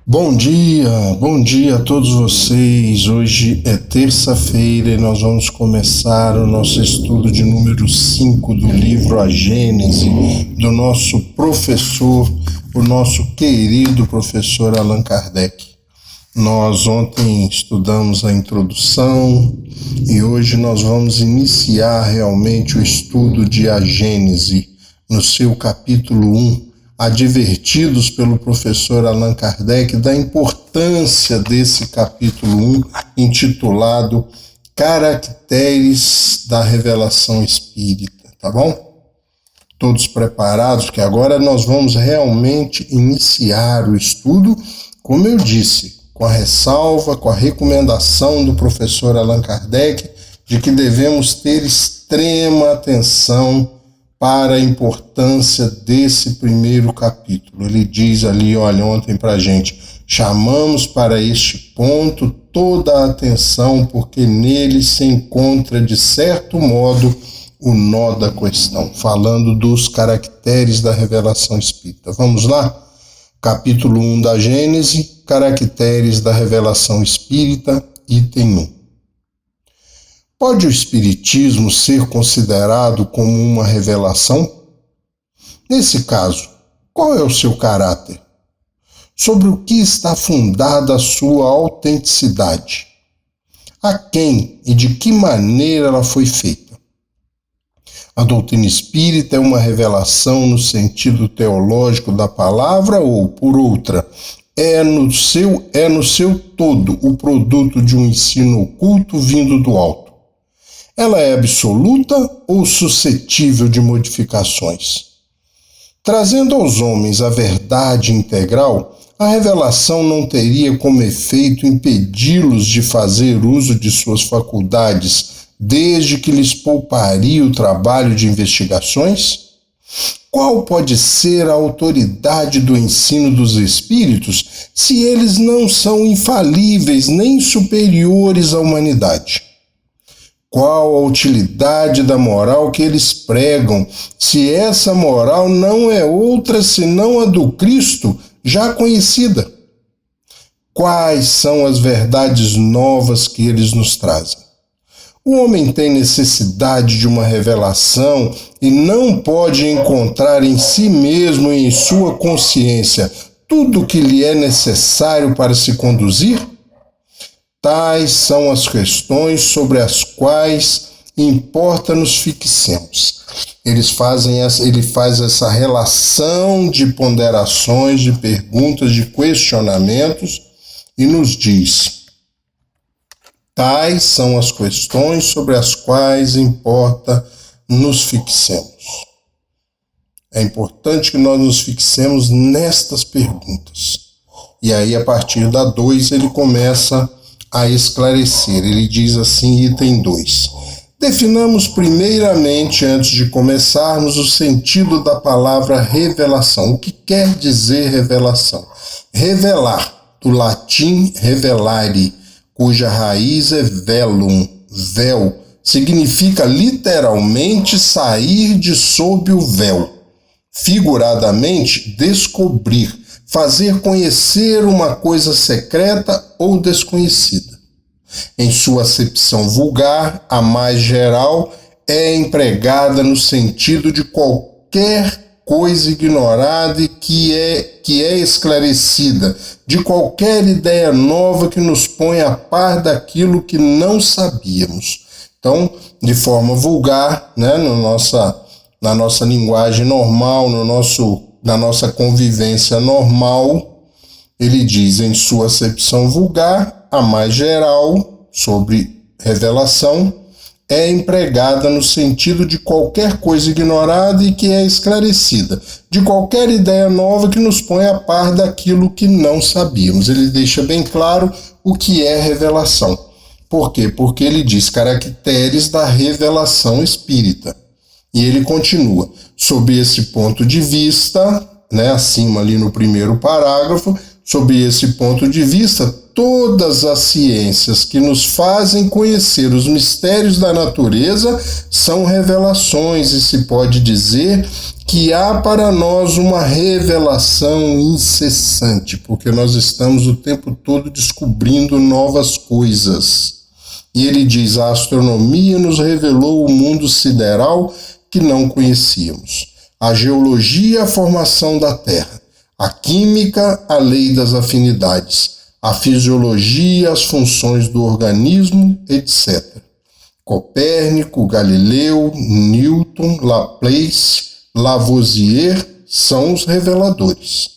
Bom dia a todos vocês. Hoje é terça-feira e nós vamos começar o nosso estudo de número 5 do livro A Gênese, do nosso professor, o nosso querido professor Allan Kardec. Nós ontem estudamos a introdução e hoje nós vamos iniciar realmente o estudo de A Gênese, no seu capítulo 1, advertidos pelo professor Allan Kardec da importância desse capítulo 1, intitulado Caracteres da Revelação Espírita, tá bom? Todos preparados? Que agora nós vamos realmente iniciar o estudo, como eu disse, com a ressalva, com a recomendação do professor Allan Kardec de que devemos ter extrema atenção para a importância desse primeiro capítulo. Ele diz ali, olha, ontem para a gente, chamamos para este ponto toda a atenção, porque nele se encontra, de certo modo, o nó da questão, falando dos caracteres da revelação espírita. Vamos lá? Capítulo 1 da Gênese, caracteres da revelação espírita, item 1. Pode o Espiritismo ser considerado como uma revelação? Nesse caso, qual é o seu caráter? Sobre o que está fundada a sua autenticidade? A quem e de que maneira ela foi feita? A doutrina espírita é uma revelação no sentido teológico da palavra ou, por outra, é no seu todo o produto de um ensino oculto vindo do alto? Ela é absoluta ou suscetível de modificações? Trazendo aos homens a verdade integral, a revelação não teria como efeito impedi-los de fazer uso de suas faculdades, desde que lhes pouparia o trabalho de investigações? Qual pode ser a autoridade do ensino dos espíritos se eles não são infalíveis nem superiores à humanidade? Qual a utilidade da moral que eles pregam, se essa moral não é outra senão a do Cristo já conhecida? Quais são as verdades novas que eles nos trazem? O homem tem necessidade de uma revelação e não pode encontrar em si mesmo e em sua consciência tudo o que lhe é necessário para se conduzir? Tais são as questões sobre as quais importa nos fixemos. Ele faz essa relação de ponderações, de perguntas, de questionamentos e nos diz: tais são as questões sobre as quais importa nos fixemos. É importante que nós nos fixemos nestas perguntas. E aí, a partir da 2, ele começa a esclarecer. Ele diz assim, item 2. Definamos primeiramente, antes de começarmos, o sentido da palavra revelação. O que quer dizer revelação? Revelar, do latim revelare, cuja raiz é velum, véu, significa literalmente sair de sob o véu. Figuradamente, descobrir, fazer conhecer uma coisa secreta ou desconhecida. Em sua acepção vulgar, a mais geral, é empregada no sentido de qualquer coisa ignorada e que é esclarecida, de qualquer ideia nova que nos põe a par daquilo que não sabíamos. Então, de forma vulgar, né, na nossa linguagem normal, na nossa convivência normal, ele diz, em sua acepção vulgar, a mais geral, sobre revelação, é empregada no sentido de qualquer coisa ignorada e que é esclarecida, de qualquer ideia nova que nos põe a par daquilo que não sabíamos. Ele deixa bem claro o que é revelação. Por quê? Porque ele diz caracteres da revelação espírita. E ele continua, sob esse ponto de vista, né, acima ali no primeiro parágrafo, sob esse ponto de vista, todas as ciências que nos fazem conhecer os mistérios da natureza são revelações, e se pode dizer que há para nós uma revelação incessante, porque nós estamos o tempo todo descobrindo novas coisas. E ele diz: a astronomia nos revelou o mundo sideral que não conhecíamos, a geologia, a formação da Terra, a química, a lei das afinidades, a fisiologia, as funções do organismo, etc. Copérnico, Galileu, Newton, Laplace, Lavoisier são os reveladores.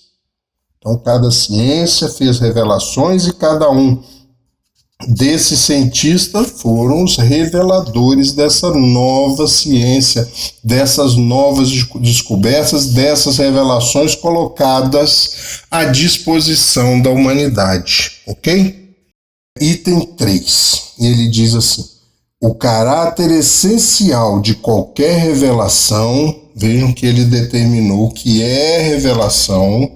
Então, cada ciência fez revelações e cada um desses cientistas foram os reveladores dessa nova ciência, dessas novas descobertas, dessas revelações colocadas à disposição da humanidade, ok? Item 3, ele diz assim: o caráter essencial de qualquer revelação, vejam que ele determinou o que é revelação,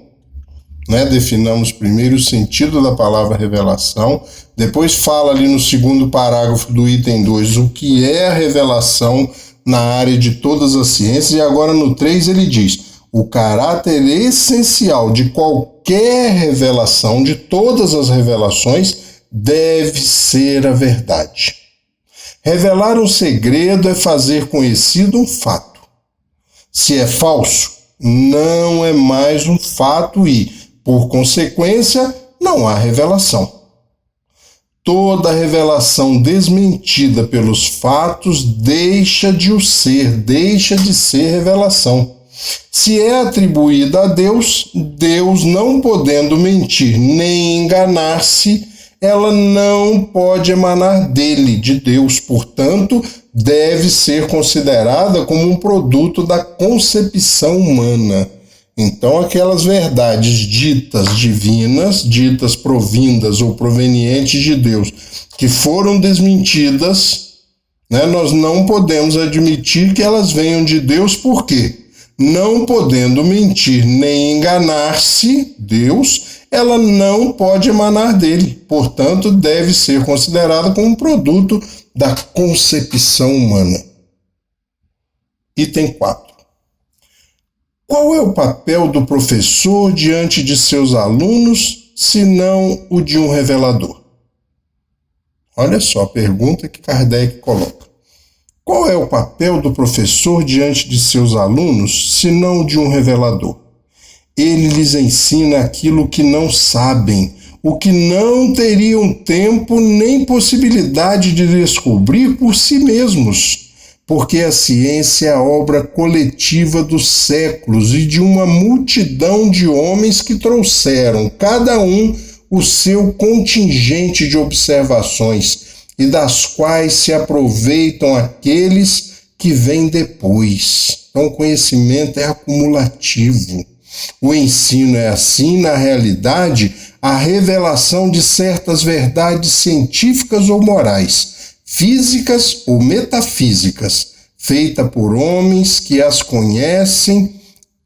né? Definamos primeiro o sentido da palavra revelação, depois fala ali no segundo parágrafo do item 2 o que é a revelação na área de todas as ciências, e agora no 3 ele diz: o caráter essencial de qualquer revelação, de todas as revelações, deve ser a verdade. Revelar um segredo é fazer conhecido um fato. Se é falso, não é mais um fato e, por consequência, não há revelação. Toda revelação desmentida pelos fatos deixa de o ser, deixa de ser revelação. Se é atribuída a Deus, Deus, não podendo mentir nem enganar-se, ela não pode emanar dele, de Deus, portanto, deve ser considerada como um produto da concepção humana. Então, aquelas verdades ditas divinas, ditas provindas ou provenientes de Deus, que foram desmentidas, né, nós não podemos admitir que elas venham de Deus, por quê? Não podendo mentir nem enganar-se, Deus, ela não pode emanar dele, portanto, deve ser considerada como um produto da concepção humana. Item 4. Qual é o papel do professor diante de seus alunos, se não o de um revelador? Olha só a pergunta que Kardec coloca. Qual é o papel do professor diante de seus alunos, se não o de um revelador? Ele lhes ensina aquilo que não sabem, o que não teriam tempo nem possibilidade de descobrir por si mesmos, porque a ciência é a obra coletiva dos séculos e de uma multidão de homens que trouxeram, cada um, o seu contingente de observações, e das quais se aproveitam aqueles que vêm depois. Então, o conhecimento é acumulativo. O ensino é assim, na realidade, a revelação de certas verdades científicas ou morais, físicas ou metafísicas, feita por homens que as conhecem,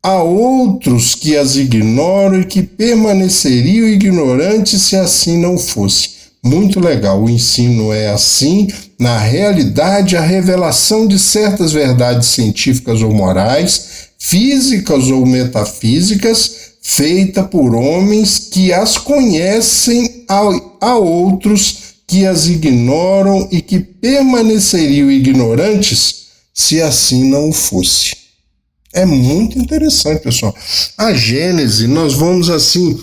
a outros que as ignoram e que permaneceriam ignorantes se assim não fosse. Muito legal, o ensino é assim, na realidade, a revelação de certas verdades científicas ou morais, físicas ou metafísicas, feita por homens que as conhecem, a outros que as ignoram e que permaneceriam ignorantes se assim não o fosse. É muito interessante, pessoal. A Gênese, nós vamos assim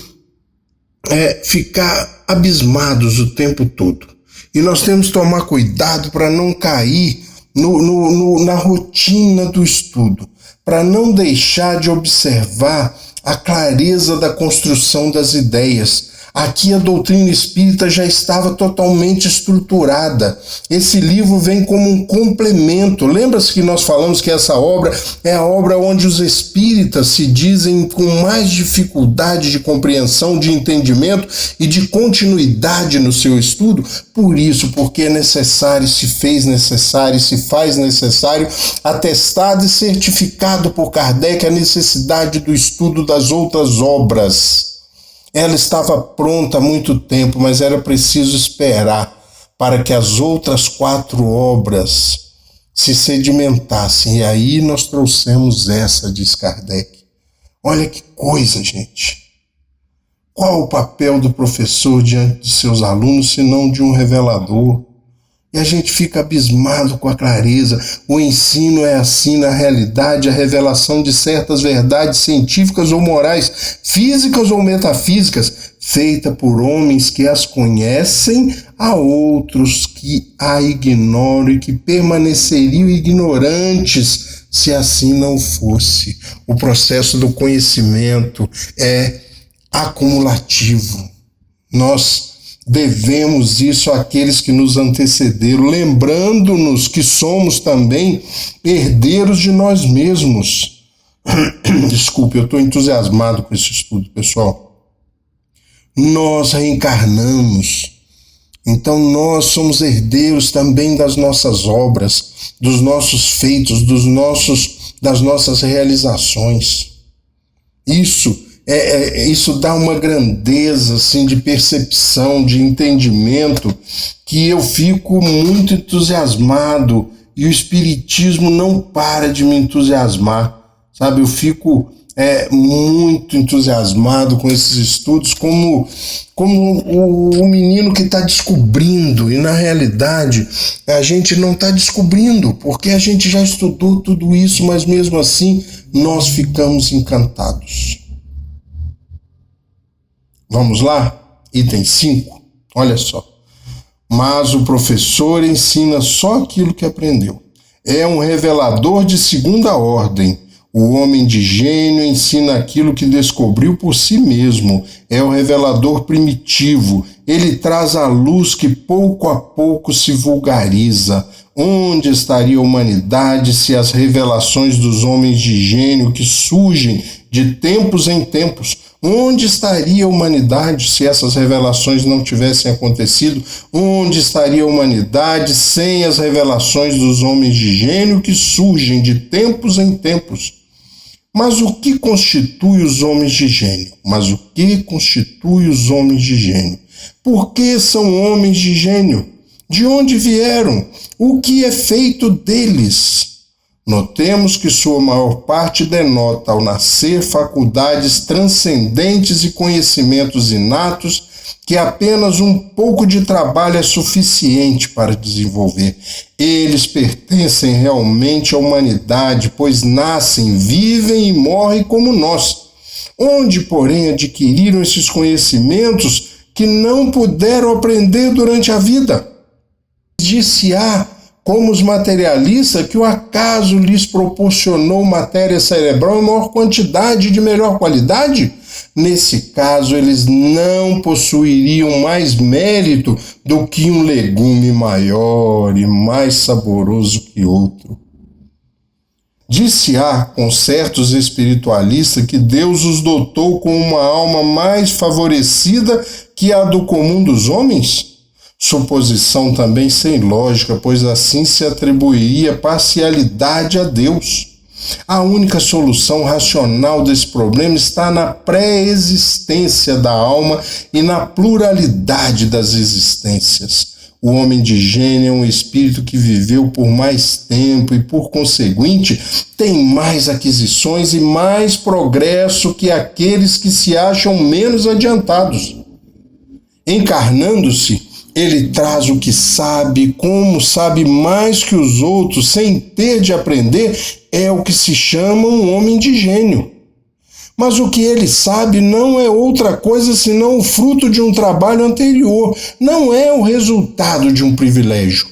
ficar abismados o tempo todo. E nós temos que tomar cuidado para não cair na rotina do estudo, para não deixar de observar a clareza da construção das ideias. Aqui a doutrina espírita já estava totalmente estruturada. Esse livro vem como um complemento. Lembra-se que nós falamos que essa obra é a obra onde os espíritas se dizem com mais dificuldade de compreensão, de entendimento e de continuidade no seu estudo? Por isso, porque é necessário, se fez necessário, se faz necessário, atestado e certificado por Kardec a necessidade do estudo das outras obras. Ela estava pronta há muito tempo, mas era preciso esperar para que as outras 4 obras se sedimentassem. E aí nós trouxemos essa, diz Kardec. Olha que coisa, gente. Qual o papel do professor diante de seus alunos, se não de um revelador? E a gente fica abismado com a clareza. O ensino é assim, na realidade, a revelação de certas verdades científicas ou morais, físicas ou metafísicas, feita por homens que as conhecem, a outros que a ignoram e que permaneceriam ignorantes se assim não fosse. O processo do conhecimento é acumulativo. Nós devemos isso àqueles que nos antecederam, lembrando-nos que somos também herdeiros de nós mesmos. Desculpe, eu estou entusiasmado com esse estudo, pessoal. Nós reencarnamos, então nós somos herdeiros também das nossas obras, dos nossos feitos, das nossas realizações. Isso dá uma grandeza assim, de percepção, de entendimento, que eu fico muito entusiasmado e o Espiritismo não para de me entusiasmar, sabe? Eu fico muito entusiasmado com esses estudos, como o menino que está descobrindo, e na realidade a gente não está descobrindo, porque a gente já estudou tudo isso, mas mesmo assim nós ficamos encantados. Vamos lá? Item 5. Olha só. Mas o professor ensina só aquilo que aprendeu. É um revelador de segunda ordem. O homem de gênio ensina aquilo que descobriu por si mesmo. É o revelador primitivo. Ele traz a luz que pouco a pouco se vulgariza. Onde estaria a humanidade se as revelações dos homens de gênio que surgem de tempos em tempos? Onde estaria a humanidade se essas revelações não tivessem acontecido? Onde estaria a humanidade sem as revelações dos homens de gênio que surgem de tempos em tempos? Mas o que constitui os homens de gênio? Por que são homens de gênio? De onde vieram? O que é feito deles? Notemos que sua maior parte denota, ao nascer, faculdades transcendentes e conhecimentos inatos que apenas um pouco de trabalho é suficiente para desenvolver. Eles pertencem realmente à humanidade, pois nascem, vivem e morrem como nós. Onde, porém, adquiriram esses conhecimentos que não puderam aprender durante a vida? Dir-se-á, como os materialistas, que o acaso lhes proporcionou matéria cerebral em maior quantidade e de melhor qualidade? Nesse caso, eles não possuiriam mais mérito do que um legume maior e mais saboroso que outro. Dir-se-á com certos espiritualistas que Deus os dotou com uma alma mais favorecida que a do comum dos homens? Suposição também sem lógica, pois assim se atribuiria parcialidade a Deus. A única solução racional desse problema está na pré-existência da alma e na pluralidade das existências. O homem de gênio é um espírito que viveu por mais tempo e, por conseguinte, tem mais aquisições e mais progresso que aqueles que se acham menos adiantados. Encarnando-se, ele traz o que sabe, como sabe mais que os outros, sem ter de aprender, é o que se chama um homem de gênio. Mas o que ele sabe não é outra coisa senão o fruto de um trabalho anterior, não é o resultado de um privilégio.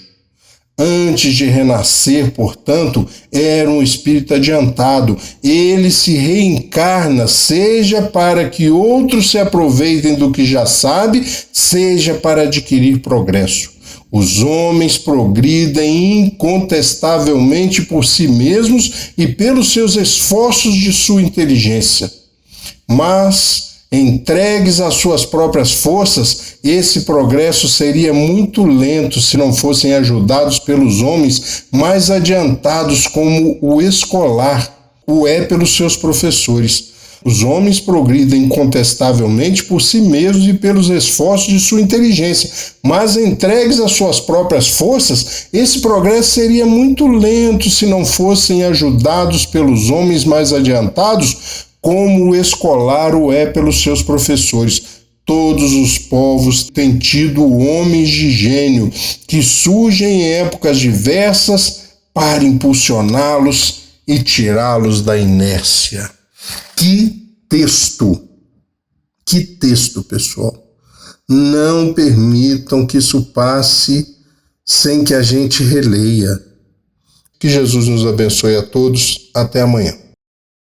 Antes de renascer, portanto, era um espírito adiantado. Ele se reencarna, seja para que outros se aproveitem do que já sabe, seja para adquirir progresso. Os homens progridem incontestavelmente por si mesmos e pelos seus esforços de sua inteligência. Mas, entregues às suas próprias forças, esse progresso seria muito lento se não fossem ajudados pelos homens mais adiantados, como o escolar o é pelos seus professores. Os homens progridem incontestavelmente por si mesmos e pelos esforços de sua inteligência, mas entregues às suas próprias forças, esse progresso seria muito lento se não fossem ajudados pelos homens mais adiantados, como o escolar o é pelos seus professores. Todos os povos têm tido homens de gênio que surgem em épocas diversas para impulsioná-los e tirá-los da inércia. Que texto! Que texto, pessoal! Não permitam que isso passe sem que a gente releia. Que Jesus nos abençoe a todos. Até amanhã.